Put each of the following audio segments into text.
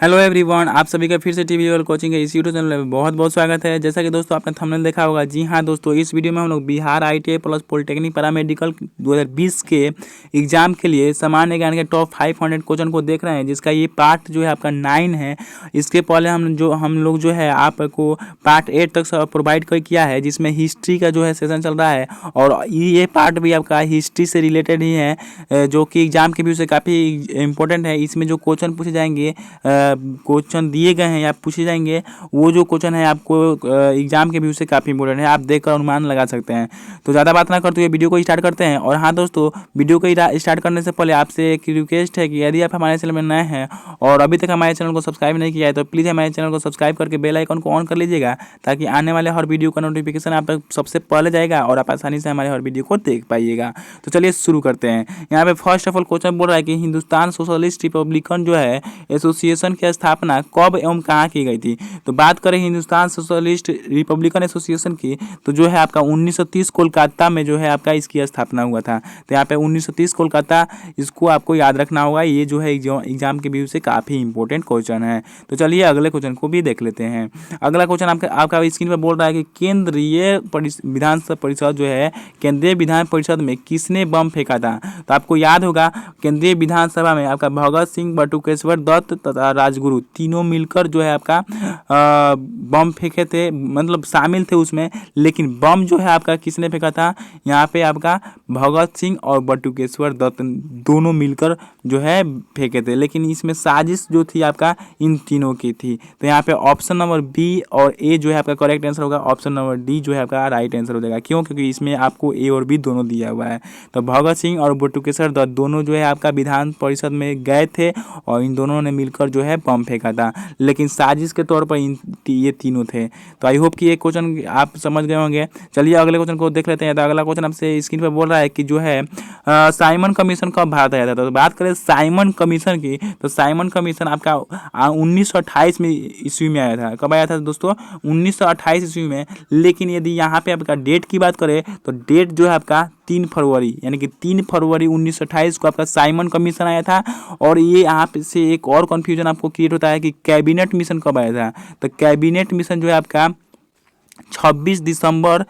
Hello everyone, आप सभी का फिर से टीवी लेवल कोचिंग के इस यूट्यूब चैनल में बहुत बहुत स्वागत है। जैसा कि दोस्तों आपने थंबनेल देखा होगा, जी हाँ दोस्तों, इस वीडियो में हम लोग Bihar ITI plus polytechnic paramedical 2020 के एग्जाम के लिए सामान्य ज्ञान के टॉप 500 क्वेश्चन को देख रहे हैं, जिसका ये पार्ट जो है आपका 9 है। इसके पहले हम लोग जो है आपको पार्ट 8 तक प्रोवाइड किया है, जिसमें हिस्ट्री का जो है सेशन चल रहा है और ये पार्ट भी आपका हिस्ट्री से रिलेटेड ही है, जो कि एग्जाम के व्यू से काफ़ी इंपॉर्टेंट है। इसमें जो क्वेश्चन पूछे जाएंगे, क्वेश्चन दिए गए हैं या पूछे जाएंगे, वो जो क्वेश्चन है आपको एग्जाम के व्यू से काफ़ी इंपॉर्टेंट है, आप देखकर अनुमान लगा सकते हैं। तो ज़्यादा बात ना करते हुए वीडियो को स्टार्ट करते हैं। और हाँ दोस्तों, वीडियो को स्टार्ट करने से पहले आपसे एक रिक्वेस्ट है कि यदि आप हमारे चैनल में नए हैं और अभी तक हमारे चैनल को सब्सक्राइब नहीं किया है, तो प्लीज़ हमारे चैनल को सब्सक्राइब करके बेल आइकन को ऑन कर लीजिएगा, ताकि आने वाले हर वीडियो का नोटिफिकेशन आप तक सबसे पहले जाएगा और आप आसानी से हमारे हर वीडियो को देख पाइएगा। तो चलिए शुरू करते हैं। यहाँ पे फर्स्ट ऑफ ऑल क्वेश्चन बोल रहा है कि हिंदुस्तान सोशलिस्ट रिपब्लिकन जो है एसोसिएशन की स्थापना कब एवं कहाँ की गई थी। तो बात करें हिंदुस्तान सोशलिस्ट रिपब्लिकन एसोसिएशन की, तो जो है आपका 1930 कोलकाता में जो है आपका इसकी स्थापना हुआ था। तो यहाँ पे 1930 कोलकाता, इसको आपको याद रखना होगा। ये जो है एग्जाम के व्यू से काफ़ी इंपॉर्टेंट क्वेश्चन है। तो चलिए अगले क्वेश्चन को भी देख लेते हैं। अगला क्वेश्चन आपका स्क्रीन पर बोल रहा है कि केंद्रीय विधान परिषद जो है, केंद्रीय विधान परिषद में किसने बम फेंका था। तो आपको याद होगा, केंद्रीय विधानसभा में आपका भगत सिंह, बटुकेश्वर दत्त तथा राजगुरु तीनों मिलकर जो है आपका बम फेंके थे, मतलब शामिल थे उसमें। लेकिन बम जो है आपका किसने फेंका था, यहाँ पे आपका भगत सिंह और बटुकेश्वर दत्त दोनों मिलकर जो है फेंके थे। लेकिन इसमें साजिश जो थी आपका इन तीनों की थी। तो यहाँ पे ऑप्शन नंबर बी और ए जो है आपका करेक्ट आंसर होगा। ऑप्शन नंबर डी जो है आपका राइट आंसर हो जाएगा। क्यों? क्योंकि इसमें आपको ए और बी दोनों दिया हुआ है। तो भगत सिंह और बटुकेश्वर दत्त दोनों जो है आपका विधान परिषद में गए थे और इन दोनों ने मिलकर जो है बम फेंका था, लेकिन साजिश के तौर पर ये तीनों थे। तो आई होप कि ये क्वेश्चन आप समझ गए होंगे। चलिए अगले क्वेश्चन को देख लेते हैं। तो अगला क्वेश्चन आपसे स्क्रीन पर बोल रहा है कि जो है साइमन कमीशन कब भारत आया था। तो बात करें साइमन कमीशन की, तो साइमन कमीशन आपका 1928 में ईस्वी में आया था। कब आया था दोस्तों? 1928 ईस्वी में। लेकिन यदि यहाँ पे आपका डेट की बात करें, तो डेट जो है आपका 3 फरवरी, यानी कि 3 फरवरी 1928 को आपका साइमन कमीशन आया था। और ये यहाँ पे से एक और कन्फ्यूजन आपको क्रिएट होता है कि कैबिनेट मिशन कब आया था। तो कैबिनेट मिशन जो है आपका 26 दिसंबर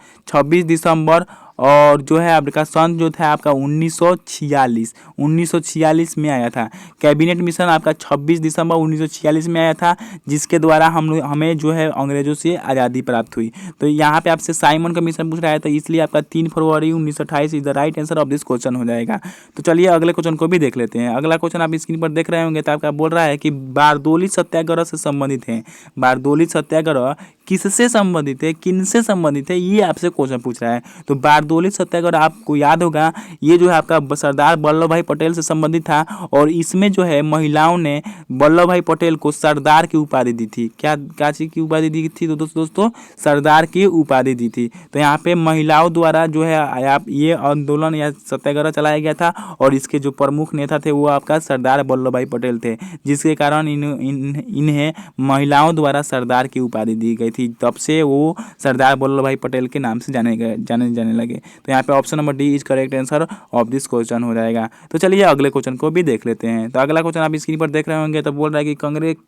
और जो है आपका सन जो था आपका 1946 में आया था। कैबिनेट मिशन आपका 26 दिसंबर 1946 में आया था, जिसके द्वारा हमें जो है अंग्रेजों से आज़ादी प्राप्त हुई। तो यहाँ पे आपसे साइमन का मिशन पूछ रहा है, तो इसलिए आपका 3 फरवरी 1928 is the right answer of this question हो जाएगा। तो चलिए अगले क्वेश्चन को भी देख लेते हैं। अगला क्वेश्चन आप स्क्रीन पर देख रहे होंगे। तो आपका बोल रहा है कि बारदोली सत्याग्रह से संबंधित है। बारदोली सत्याग्रह किससे संबंधित है, किनसे संबंधित है, ये आपसे क्वेश्चन पूछ रहा है। तो बारदोली सत्याग्रह आपको याद होगा, ये जो है आपका सरदार वल्लभ भाई पटेल से संबंधित था। और इसमें जो है महिलाओं ने वल्लभ भाई पटेल को सरदार की उपाधि दी थी। क्या चीज़ की उपाधि दी थी? तो दोस्तों सरदार की उपाधि दी थी। तो यहाँ पे महिलाओं द्वारा जो है आप ये आंदोलन या सत्याग्रह चलाया गया था, और इसके जो प्रमुख नेता थे वो आपका सरदार वल्लभ भाई पटेल थे, जिसके कारण इन्हें महिलाओं द्वारा सरदार की उपाधि दी गई थी। तब से वो सरदार वल्लभ भाई पटेल के नाम से जाने लगे। तो यहाँ पे option number D is correct answer of this question हो जाएगा। तो चलिए अगले क्वेश्चन को भी देख लेते हैं। तो अगला क्वेश्चन आप स्क्रीन पर देख रहे होंगे। तो बोल रहा है कि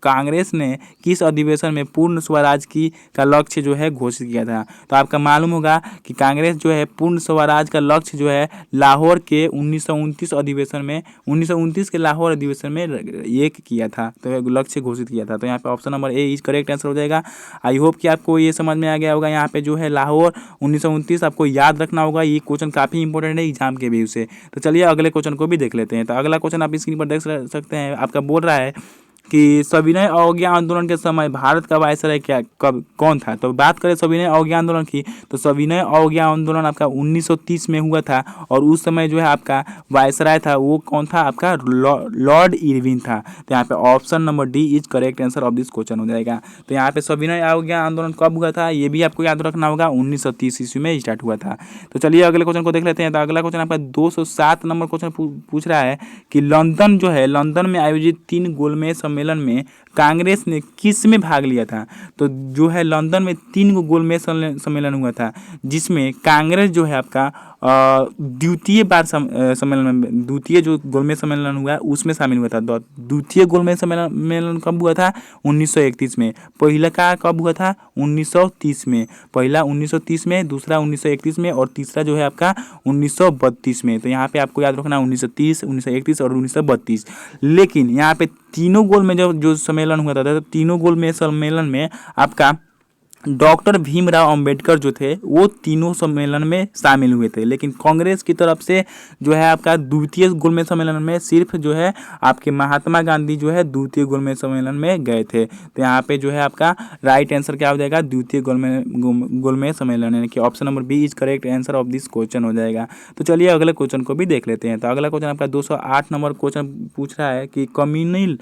कांग्रेस ने किस अधिवेशन में पूर्ण स्वराज का लक्ष्य जो है घोषित किया था। तो आपका मालूम होगा कि कांग्रेस जो है पूर्ण स्वराज का लक्ष्य जो है लाहौर के 1929 अधिवेशन में, 1929 के लाहौर अधिवेशन में ये किया था, तो लक्ष्य घोषित किया था। तो यहाँ पे option number A is correct answer हो जाएगा। आई होप कि आपको ये समझ में आ गया होगा। यहाँ पे जो है लाहौर 1929 आपको याद रखना होगा। ये क्वेश्चन काफ़ी इंपॉर्टेंट है एग्जाम के व्यू से। तो चलिए अगले क्वेश्चन को भी देख लेते हैं। तो अगला क्वेश्चन आप स्क्रीन पर देख सकते हैं। आपका बोल रहा है कि सविनय अवज्ञा आंदोलन के समय भारत का वायसराय कौन था। तो बात करें सविनय अवज्ञा आंदोलन की, तो सविनय अवज्ञा आंदोलन आपका 1930 में हुआ था, और उस समय जो है आपका वायसराय था वो कौन था, आपका लॉर्ड इरविन था। तो यहाँ पे option number D is correct answer of this question हो जाएगा। तो यहाँ पे सविनय अवज्ञा आंदोलन कब हुआ था, ये भी आपको याद रखना होगा, 1930 ईस्वी में स्टार्ट हुआ था। तो चलिए अगले क्वेश्चन को देख लेते हैं। तो अगला क्वेश्चन आपका 207 नंबर क्वेश्चन पूछ रहा है कि लंदन जो है, लंदन में आयोजित 3 गोलमेज सम्मेलन में कांग्रेस ने किस में भाग लिया था। तो जो है लंदन में 3 गोलमेज सम्मेलन हुआ था, जिसमें कांग्रेस जो है आपका द्वितीय बार सम्मेलन में, द्वितीय जो गोलमेज सम्मेलन हुआ उसमें शामिल हुआ था। द्वितीय गोलमेज सम्मेलन कब हुआ था? 1931 में। पहला का कब हुआ था? 1930 में। पहला 1930 में, दूसरा 1931 में और तीसरा जो है आपका 1932 में। तो यहाँ पे आपको याद रखना 1930, 1931 और 1932। लेकिन यहाँ पे तीनों गोल में जो सम्मेलन हुआ था, तो तीनों गोल में सम्मेलन में आपका डॉक्टर भीमराव अंबेडकर जो थे वो तीनों सम्मेलन में शामिल हुए थे। लेकिन कांग्रेस की तरफ से जो है आपका द्वितीय गोलमेज सम्मेलन में सिर्फ जो है आपके महात्मा गांधी जो है द्वितीय गोलमेज सम्मेलन में गए थे। तो यहाँ पे जो है आपका राइट आंसर क्या हो जाएगा? द्वितीय गोलमेज सम्मेलन, यानी कि option number B is correct answer of this question हो जाएगा। तो चलिए अगले क्वेश्चन को भी देख लेते हैं। तो अगला क्वेश्चन आपका 208 नंबर क्वेश्चन पूछ रहा है कि कम्युनल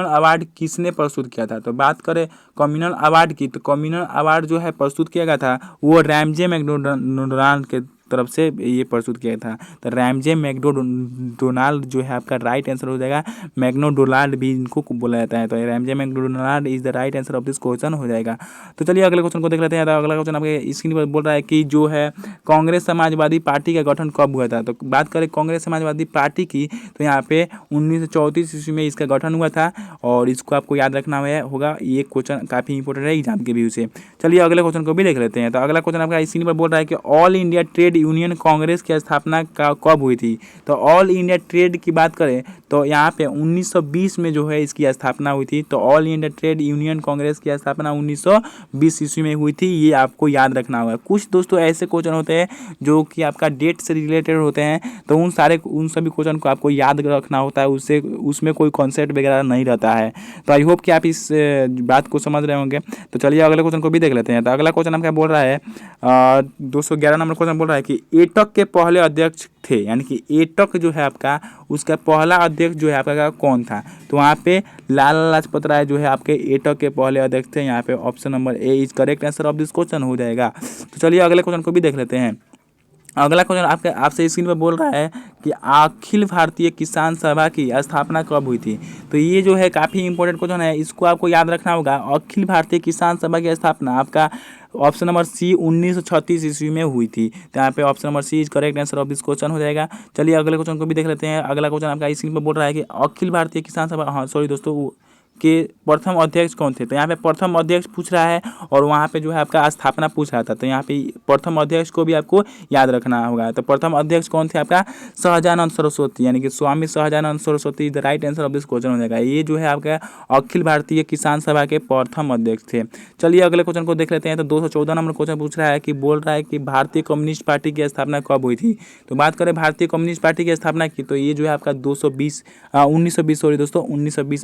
अवार्ड किसने प्रस्तुत किया था? तो बात करें कम्युनल अवार्ड की, तो कम्युनल अवार्ड जो है प्रस्तुत किया गया था वो रैमजे मैकडोनाल्ड के तरफ से ये प्रस्तुत किया था। तो रैमजे मैकडोनाल्ड जो है आपका राइट आंसर हो जाएगा। मैकडोनाल्ड भी इनको बोला जाता है, तो Ramsay MacDonald is the right answer of this question हो जाएगा। तो चलिए अगले क्वेश्चन को देख लेते हैं। तो अगला क्वेश्चन आपके स्क्रीन पर बोल रहा है कि जो है कांग्रेस समाजवादी पार्टी का गठन कब हुआ था? तो बात करें कांग्रेस समाजवादी पार्टी की, तो यहाँ पे 1934 ईस्वी में इसका गठन हुआ था और इसको आपको याद रखना होगा। ये क्वेश्चन काफ़ी इंपॉर्टेंट है एग्जाम के व्यू से। चलिए अगले क्वेश्चन को भी देख लेते हैं। तो अगला क्वेश्चन आपका स्क्रीन पर बोल रहा है कि all India trade union Congress की स्थापना कब हुई थी? तो ऑल इंडिया ट्रेड की बात करें तो यहाँ पे 1920 में जो है इसकी स्थापना हुई थी। तो all India trade union Congress की स्थापना 1920 ईस्वी में हुई थी, ये आपको याद रखना होगा। कुछ दोस्तों ऐसे क्वेश्चन होते हैं जो कि आपका डेट से रिलेटेड होते हैं, तो उन सभी क्वेश्चन को आपको याद रखना होता है, उसमें कोई कॉन्सेप्ट वगैरह नहीं रहता है। तो आई होप कि आप इस बात को समझ रहे होंगे। तो चलिए अगले क्वेश्चन को भी देख लेते हैं। तो अगला क्वेश्चन आपका बोल रहा है 211 नंबर क्वेश्चन बोल रहा है कि एटक के पहले अध्यक्ष थे, यानी कि एटक जो है आपका उसका पहला अध्यक्ष जो है आपका कौन था? तो वहाँ पे लाला लाजपत राय जो है आपके एटक के पहले अध्यक्ष थे। यहाँ पे option number A is correct answer of this question हो जाएगा। तो चलिए अगले क्वेश्चन को भी देख लेते हैं। अगला क्वेश्चन आपसे स्क्रीन पर बोल रहा है कि अखिल भारतीय किसान सभा की स्थापना कब हुई थी? तो ये जो है काफ़ी इंपॉर्टेंट क्वेश्चन है, इसको आपको याद रखना होगा। अखिल भारतीय किसान सभा की स्थापना आपका ऑप्शन नंबर सी 1936 ईस्वी में हुई थी। तो यहाँ पे option number C is correct answer of this question हो जाएगा। चलिए अगले क्वेश्चन को भी देख लेते हैं। अगला क्वेश्चन आपका स्क्रीन पर बोल रहा है कि अखिल भारतीय किसान सभा दोस्तों के प्रथम अध्यक्ष कौन थे? तो यहाँ पे प्रथम अध्यक्ष पूछ रहा है और वहाँ पे जो है आपका स्थापना पूछ रहा था। तो यहाँ पे प्रथम अध्यक्ष को भी आपको याद रखना होगा। तो प्रथम अध्यक्ष कौन थे आपका? सहजानंद सरस्वती, यानी कि Swami Sahajanand Saraswati the right answer of this question हो जाएगा। ये जो है आपका अखिल भारतीय किसान सभा के प्रथम अध्यक्ष थे। चलिए अगले क्वेश्चन को देख लेते हैं। तो 214 नंबर क्वेश्चन पूछ रहा है कि बोल रहा है कि भारतीय कम्युनिस्ट पार्टी की स्थापना कब हुई थी? तो बात करें भारतीय कम्युनिस्ट पार्टी की स्थापना की, तो ये जो है आपका 1920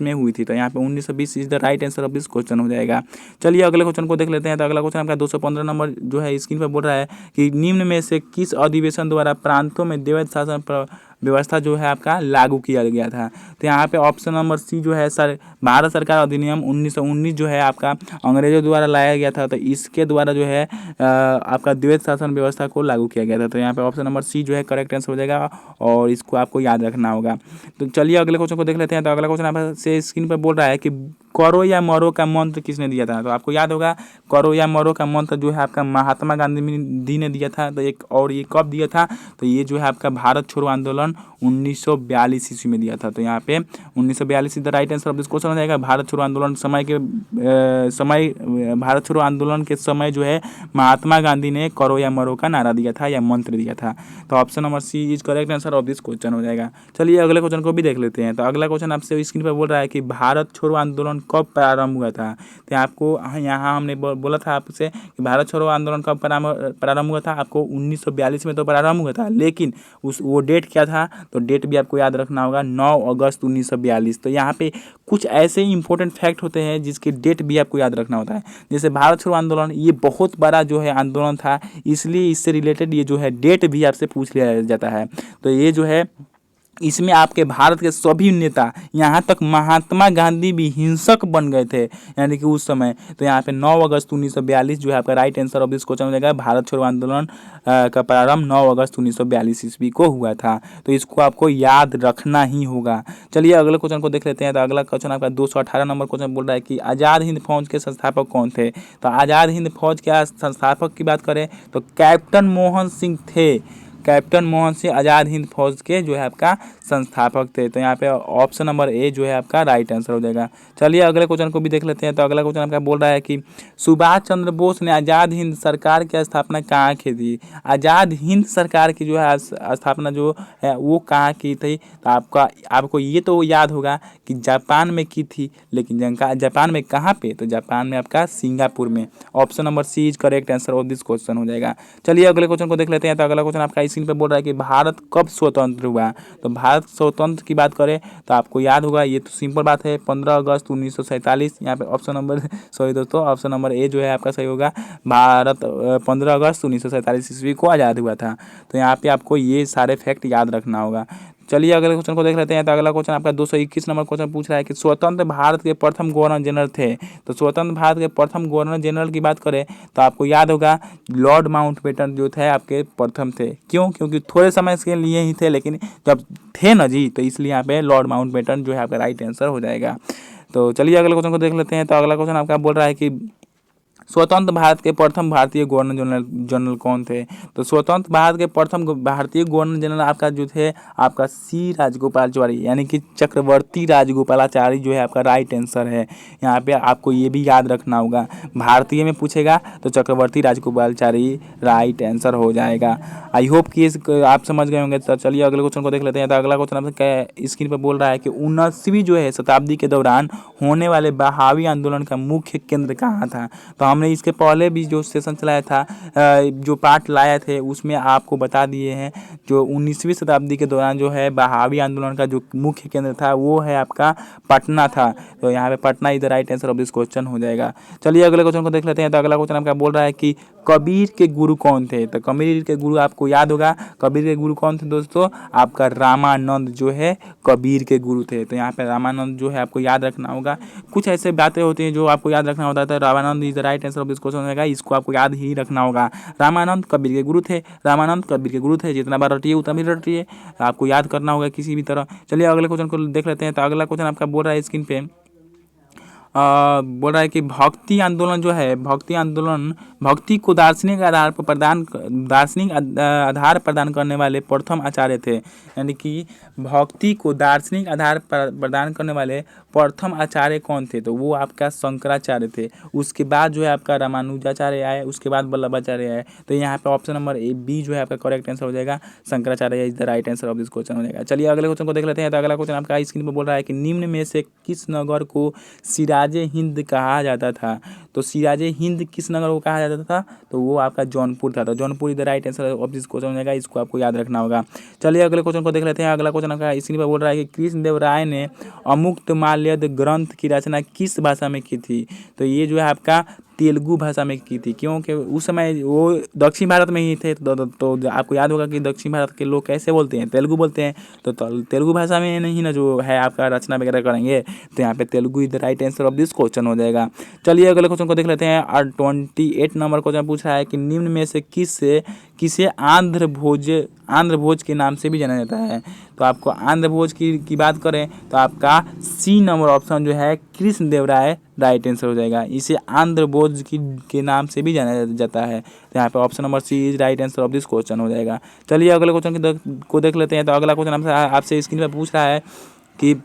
में हुई थी। तो यहाँ पे 1920 is the right answer of this question हो जाएगा। चलिए अगले क्वेश्चन को देख लेते हैं। तो अगला क्वेश्चन आपका 215 नंबर जो है स्क्रीन पर बोल रहा है कि निम्न में से किस अधिवेशन द्वारा प्रांतों में द्वैध शासन व्यवस्था जो है आपका लागू किया गया था? तो यहाँ पे ऑप्शन नंबर सी जो है भारत सरकार अधिनियम 1919 जो है आपका अंग्रेजों द्वारा लाया गया था। तो इसके द्वारा जो है आपका द्वैध शासन व्यवस्था को लागू किया गया था। तो यहाँ पे ऑप्शन नंबर सी जो है करेक्ट आंसर हो जाएगा और इसको आपको याद रखना होगा। तो चलिए अगले क्वेश्चन को देख लेते हैं। तो अगला क्वेश्चन आपसे स्क्रीन पर बोल रहा है कि करो या मरो का मंत्र किसने दिया था? तो आपको याद होगा करो या मरो का मंत्र जो है आपका महात्मा गांधी ने दिया था। तो ये कब दिया था? तो ये जो है आपका भारत छोड़ो आंदोलन 1942 ईस्वी में दिया था। तो यहाँ पे 1942 is the right answer of this question हो जाएगा। भारत छोड़ो आंदोलन भारत छोड़ो आंदोलन के समय जो है महात्मा गांधी ने करो या मरो का नारा दिया था या मंत्र दिया था। तो option number C is correct answer of this question हो जाएगा। चलिए अगले क्वेश्चन को भी देख लेते हैं। तो अगला क्वेश्चन आपसे स्क्रीन पर बोल रहा है कि भारत छोड़ो आंदोलन कब प्रारंभ हुआ था? तो आपको यहाँ हमने बोला था आपसे कि भारत छोड़ो आंदोलन कब प्रारंभ हुआ था? आपको 1942 में तो प्रारंभ हुआ था, लेकिन वो डेट क्या था? तो डेट भी आपको याद रखना होगा 9 अगस्त 1942। तो यहाँ पे कुछ ऐसे इंपॉर्टेंट फैक्ट होते हैं जिसके डेट भी आपको याद रखना होता है। जैसे भारत छोड़ो आंदोलन ये बहुत बड़ा जो है आंदोलन था, इसलिए इससे रिलेटेड ये जो है डेट भी आपसे पूछ लिया जाता है। तो ये जो है इसमें आपके भारत के सभी नेता, यहाँ तक महात्मा गांधी भी हिंसक बन गए थे, यानी कि उस समय। तो यहाँ पे 9 अगस्त 1942 जो है आपका right answer of this question हो जाएगा। भारत छोड़ो आंदोलन का प्रारंभ 9 अगस्त 1942 ईस्वी को हुआ था। तो इसको आपको याद रखना ही होगा। चलिए अगले क्वेश्चन को देख लेते हैं। तो अगला क्वेश्चन आपका 218 नंबर क्वेश्चन बोल रहा है कि आज़ाद हिंद फौज के संस्थापक कौन थे। तो आज़ाद हिंद फौज के संस्थापक की बात करें तो कैप्टन मोहन सिंह थे। कैप्टन मोहन सिंह आज़ाद हिंद फौज के जो है आपका संस्थापक थे। तो यहाँ पे ऑप्शन नंबर ए जो है आपका राइट आंसर हो जाएगा। चलिए अगले क्वेश्चन को भी देख लेते हैं। तो अगला क्वेश्चन आपका बोल रहा है कि सुभाष चंद्र बोस ने आज़ाद हिंद सरकार की स्थापना कहाँ की थी। आज़ाद हिंद सरकार की जो है स्थापना जो है वो कहाँ की थी। तो आपको ये तो याद होगा कि जापान में की थी, लेकिन जापान में कहाँ पे। तो जापान में आपका सिंगापुर में। Option number C is correct answer of this question हो जाएगा। चलिए अगले क्वेश्चन को देख लेते हैं। तो अगला क्वेश्चन आपका स्क्रीन पे बोल रहा है कि भारत कब स्वतंत्र हुआ। तो भारत स्वतंत्र की बात करें तो आपको याद होगा, ये तो सिंपल बात है, 15 अगस्त 1947। यहाँ पे ऑप्शन नंबर सॉरी दोस्तों, ऑप्शन नंबर ए जो है आपका सही होगा। भारत 15 अगस्त 1947 ईस्वी को आज़ाद हुआ था। तो यहाँ पे आपको ये सारे फैक्ट याद रखना होगा। चलिए अगले क्वेश्चन को देख लेते हैं। तो अगला क्वेश्चन आपका 221 नंबर क्वेश्चन पूछ रहा है कि स्वतंत्र भारत के प्रथम गवर्नर जनरल थे। तो स्वतंत्र भारत के प्रथम गवर्नर जनरल की बात करें तो आपको याद होगा लॉर्ड माउंटबेटन जो थे आपके प्रथम थे। क्यों? क्योंकि थोड़े समय के लिए ही थे, लेकिन जब थे ना जी, तो इसलिए यहाँ पे लॉर्ड माउंटबेटन जो है आपका राइट आंसर हो जाएगा। तो चलिए अगले क्वेश्चन को देख लेते हैं। तो अगला क्वेश्चन आपका बोल रहा है कि स्वतंत्र भारत के प्रथम भारतीय गवर्नर जनरल कौन थे। तो स्वतंत्र भारत के प्रथम भारतीय गवर्नर जनरल आपका जो थे आपका सी राजगोपालाचारी, यानी कि चक्रवर्ती राजगोपालाचारी जो है आपका राइट आंसर है। यहाँ पे आपको ये भी याद रखना होगा, भारतीय में पूछेगा तो चक्रवर्ती राजगोपालाचारी राइट आंसर हो जाएगा। आई होप कि आप समझ गए होंगे। तो चलिए अगले क्वेश्चन को देख लेते हैं। तो अगला क्वेश्चन आपसे स्क्रीन पर बोल रहा है कि 19वीं जो है शताब्दी के दौरान होने वाले बहावी आंदोलन का मुख्य केंद्र कहाँ था। तो हमने इसके पहले भी जो सेशन चलाया था, जो पार्ट लाए थे, उसमें आपको बता दिए हैं जो 19वीं शताब्दी के दौरान जो है बहावी आंदोलन का जो मुख्य केंद्र था वो है आपका पटना था। तो यहाँ पे Patna is the right answer of this question हो जाएगा। चलिए अगले क्वेश्चन को देख लेते हैं। तो अगला क्वेश्चन आपका बोल रहा है कि कबीर के गुरु कौन थे। तो कबीर के गुरु आपको याद होगा, कबीर के गुरु कौन थे दोस्तों, आपका रामानंद जो है कबीर के गुरु थे। तो यहाँ पे रामानंद जो है आपको याद रखना होगा। कुछ ऐसे बातें होती हैं जो आपको याद रखना होता है। Ramanand is the right answer of this question रहेगा, इसको आपको याद ही रखना होगा। रामानंद कबीर के गुरु थे, रामानंद कबीर के गुरु थे। जितना बार रटिए उतना भी रटिए, आपको याद करना होगा किसी भी तरह। चलिए अगले क्वेश्चन को देख लेते हैं। तो अगला क्वेश्चन आपका बोल रहा है स्क्रीन पे बोल रहा है कि भक्ति आंदोलन जो है, भक्ति आंदोलन भक्ति को दार्शनिक आधार प्रदान करने वाले प्रथम आचार्य थे। यानी कि भक्ति को दार्शनिक आधार प्रदान करने वाले प्रथम आचार्य कौन थे। तो वो आपका शंकराचार्य थे। उसके बाद जो है आपका रामानुजाचार्य आए, उसके बाद वल्लभाचार्य आए। तो यहाँ पे ऑप्शन नंबर ए बी जो है आपका करेक्ट आंसर हो जाएगा। Shankaracharya is the right answer of this question हो जाएगा। चलिए अगले क्वेश्चन को देख लेते हैं। तो अगला क्वेश्चन आपका स्क्रीन पर बोल रहा है कि निम्न में से किस नगर को सिराजे हिंद कहा जाता था। तो सिराजे हिंद किस नगर को कहा जाता था। तो वो आपका जौनपुर था। तो Jaunpur is the right answer of this question हो जाएगा, इसको आपको याद रखना होगा। चलिए अगले क्वेश्चन को देख लेते हैं। अगला क्वेश्चन आपका स्क्रीन पर बोल रहा है कि कृष्णदेव राय ने अमुक्तमाल्यद ग्रंथ की रचना किस भाषा में की थी। तो ये जो है आपका तेलुगु भाषा में की थी, क्योंकि उस समय वो दक्षिण भारत में ही थे। तो आपको याद होगा कि दक्षिण भारत के लोग कैसे बोलते हैं, तेलुगु बोलते हैं। तो तेलुगु भाषा में नहीं ना जो है आपका रचना वगैरह करेंगे। तो यहाँ पे Telugu is the right answer of this question हो जाएगा। चलिए अगले क्वेश्चन को देख लेते हैं। और 28 नंबर क्वेश्चन पूछ रहा है कि निम्न में से किसे आंध्र भोज के नाम से भी जाना जाता है। तो आपको आंध्र भोज की बात करें तो आपका सी नंबर ऑप्शन जो है कृष्णदेव राय राइट आंसर हो जाएगा। इसे आंध्र भोज के नाम से भी जाना जाता है। तो यहाँ पे option number C is right answer of this question हो जाएगा। चलिए अगले क्वेश्चन को देख लेते हैं। तो अगला क्वेश्चन आपसे स्क्रीन पर पूछ रहा है कि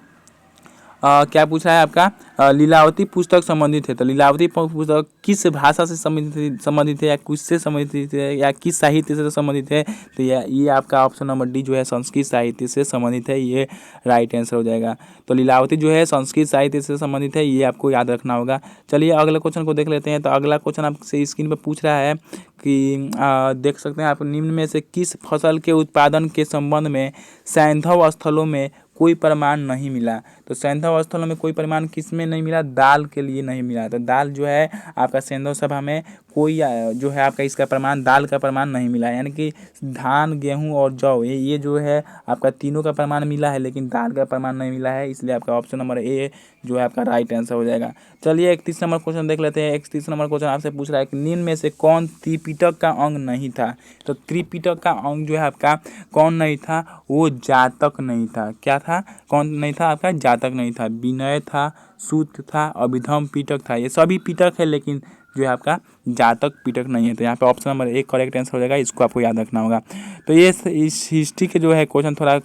क्या पूछा है आपका लीलावती पुस्तक संबंधित है। तो लीलावती पुस्तक किस भाषा से संबंधित है या किससे संबंधित है या किस साहित्य से संबंधित है। तो ये आपका ऑप्शन नंबर डी जो है संस्कृत साहित्य से संबंधित है, ये राइट आंसर हो जाएगा। तो लीलावती जो है संस्कृत साहित्य से संबंधित है, ये आपको याद रखना होगा। चलिए अगले क्वेश्चन को देख लेते हैं। तो अगला क्वेश्चन आपसे स्क्रीन पर पूछ रहा है कि देख सकते हैं आप, निम्न में से किस फसल के उत्पादन के संबंध में सैंधव स्थलों में कोई प्रमाण नहीं मिला। तो सैंधव स्थलों में कोई परिमाण किस में नहीं मिला, दाल के लिए नहीं मिला। तो दाल जो है आपका सैंधव सभा में कोई जो है आपका इसका प्रमाण, दाल का प्रमाण नहीं मिला है, यानी कि धान, गेहूं और जौ ये जो है आपका तीनों का प्रमाण मिला है, लेकिन दाल का प्रमाण नहीं मिला है, इसलिए आपका ऑप्शन नंबर ए जो है आपका राइट आंसर हो जाएगा। चलिए 31 नंबर क्वेश्चन देख लेते हैं। 31 नंबर क्वेश्चन आपसे पूछ रहा है कि निम्न में से कौन त्रिपिटक का अंग नहीं था। तो त्रिपिटक का अंग जो है आपका कौन नहीं था, वो जातक नहीं था। क्या था, कौन नहीं था आपका, जातक नहीं था। विनय था, सूत्र था, अभिधम पिटक था, ये सभी पिटक है, लेकिन जो है आपका जातक पिटक नहीं है। तो यहाँ पे ऑप्शन नंबर एक करेक्ट आंसर हो जाएगा, इसको आपको याद रखना होगा। तो ये इस हिस्ट्री के जो है क्वेश्चन थोड़ा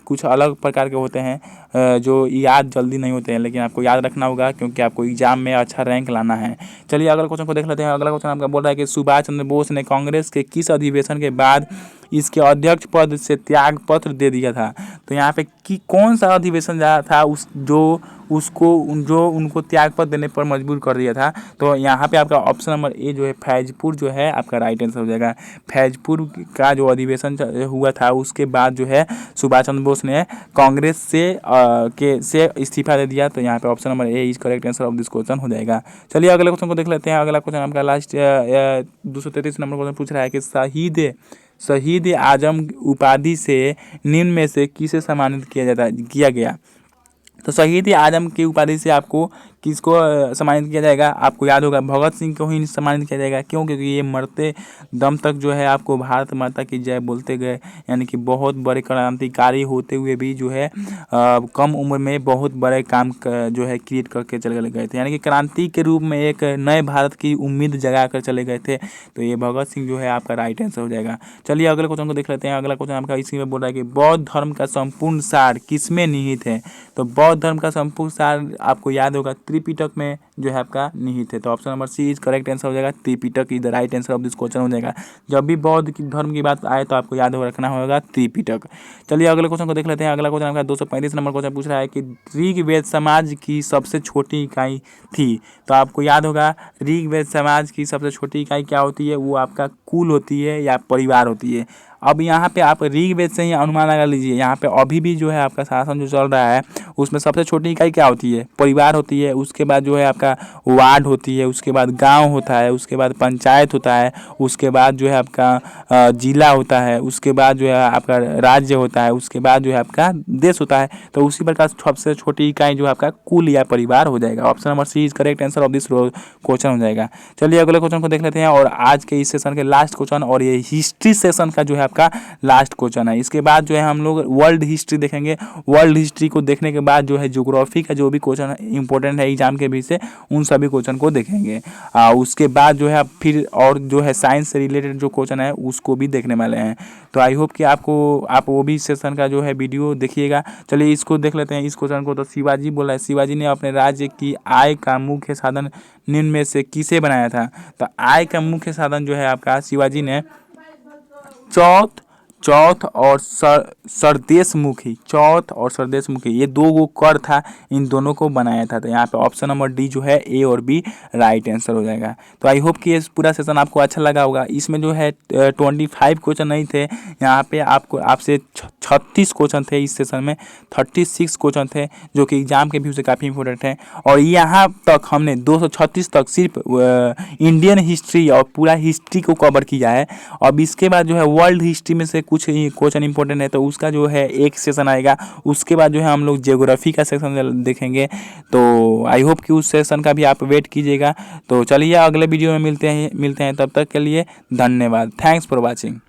कुछ अलग प्रकार के होते हैं, जो याद जल्दी नहीं होते हैं, लेकिन आपको याद रखना होगा क्योंकि आपको एग्जाम में अच्छा रैंक लाना है। चलिए अगला क्वेश्चन को देख लेते हैं। अगला क्वेश्चन आपका बोल रहा है कि सुभाष चंद्र बोस ने कांग्रेस के किस अधिवेशन के बाद इसके अध्यक्ष पद से त्याग पत्र दे दिया था। तो यहाँ पे कि कौन सा अधिवेशन था जो उनको त्याग पत्र देने पर मजबूर कर दिया था। तो यहाँ पे आपका ऑप्शन नंबर ए जो है फैजपुर जो है आपका राइट आंसर हो जाएगा। फैजपुर का जो अधिवेशन हुआ था उसके बाद जो है सुभाष चंद्र बोस ने कांग्रेस से इस्तीफा दे दिया। तो यहाँ पे option number A is correct answer of this question हो जाएगा। चलिए अगले क्वेश्चन को देख लेते हैं। अगला क्वेश्चन आपका लास्ट 233 नंबर क्वेश्चन पूछ रहा है कि शहीद आजम उपाधि से निम्न में से किसे सम्मानित किया गया। तो शहीद आजम की उपाधि से आपको किसको सम्मानित किया जाएगा, आपको याद होगा भगत सिंह को ही सम्मानित किया जाएगा। क्यों, क्योंकि ये मरते दम तक जो है आपको भारत माता की जय बोलते गए, यानी कि बहुत बड़े क्रांतिकारी होते हुए भी जो है कम उम्र में बहुत बड़े काम जो है क्रिएट करके चले गए थे, यानी कि क्रांति के रूप में एक नए भारत की उम्मीद जगा कर चले गए थे। तो ये भगत सिंह जो है आपका राइट आंसर हो जाएगा। चलिए अगले क्वेश्चन को देख लेते हैं। अगला क्वेश्चन आपका इसी में बोल रहा है कि बौद्ध धर्म का संपूर्ण सार किसमें निहित है। तो बौद्ध धर्म का संपूर्ण सार आपको याद होगा त्रिपिटक में जो है आपका निहित है। तो option number C is correct answer हो जाएगा। Tripitaka is the right answer of this question हो जाएगा। जब भी बौद्ध धर्म की बात आए तो आपको याद रखना होगा त्रिपिटक। चलिए अगले क्वेश्चन को देख लेते हैं। अगला क्वेश्चन आपका 235 नंबर क्वेश्चन पूछ रहा है कि ऋग्वेद समाज की सबसे छोटी इकाई थी। तो आपको याद होगा ऋग्वेद समाज की सबसे छोटी इकाई क्या होती है, वो आपका कुल होती है या परिवार होती है। अब यहाँ पे आप ऋग्वेद से ही अनुमान लगा लीजिए, यहाँ पे अभी भी जो है आपका शासन जो चल रहा है उसमें सबसे छोटी इकाई क्या होती है, परिवार होती है। उसके बाद जो है आपका वार्ड होती है, उसके बाद गांव होता है, उसके बाद पंचायत होता है, उसके बाद जो है आपका जिला होता है, उसके बाद जो है आपका राज्य होता है, उसके बाद जो है आपका देश होता है। तो उसी प्रकार सबसे छोटी इकाई जो है आपका कुल या परिवार हो जाएगा। Option number C is correct answer of this question हो जाएगा। चलिए अगले क्वेश्चन को देख लेते हैं और आज के इस सेशन के लास्ट क्वेश्चन, और ये हिस्ट्री सेशन का जो है आपका लास्ट क्वेश्चन है। इसके बाद जो है हम लोग वर्ल्ड हिस्ट्री देखेंगे। वर्ल्ड हिस्ट्री को देखने के बाद जो है ज्योग्राफी का जो भी क्वेश्चन इंपॉर्टेंट है एग्जाम के भी से उन सभी क्वेश्चन को देखेंगे। उसके बाद जो है फिर और जो है साइंस से रिलेटेड जो क्वेश्चन है उसको भी देखने वाले हैं। तो आई होप कि आप वो भी सेशन का जो है वीडियो देखिएगा। चलिए इसको देख लेते हैं। इस क्वेश्चन को तो शिवाजी बोला है, शिवाजी ने अपने राज्य की आय का मुख्य साधन निम्न में से किसे बनाया था। तो आय का मुख्य साधन जो है आपका शिवाजी ने चौथ और सरदेशमुखी, चौथ और सरदेशमुखी ये दो गो कर था, इन दोनों को बनाया था। तो यहाँ पे ऑप्शन नंबर डी जो है ए और बी राइट आंसर हो जाएगा। तो आई होप कि ये पूरा सेशन आपको अच्छा लगा होगा। इसमें जो है 25 क्वेश्चन नहीं थे, यहाँ पे आपसे 36 क्वेश्चन थे। इस सेशन में 36 क्वेश्चन थे जो कि एग्जाम के व्यू से काफ़ी इंपॉर्टेंट है। और यहाँ तक हमने 236 तक सिर्फ इंडियन हिस्ट्री और पूरा हिस्ट्री को कवर किया है। अब इसके बाद जो है वर्ल्ड हिस्ट्री में से कुछ क्वेश्चन इंपॉर्टेंट है, तो उसका जो है एक सेशन आएगा। उसके बाद जो है हम लोग ज्योग्राफी का सेक्शन देखेंगे। तो आई होप कि उस सेशन का भी आप वेट कीजिएगा। तो चलिए अगले वीडियो में मिलते हैं। तब तक के लिए धन्यवाद। Thanks for watching.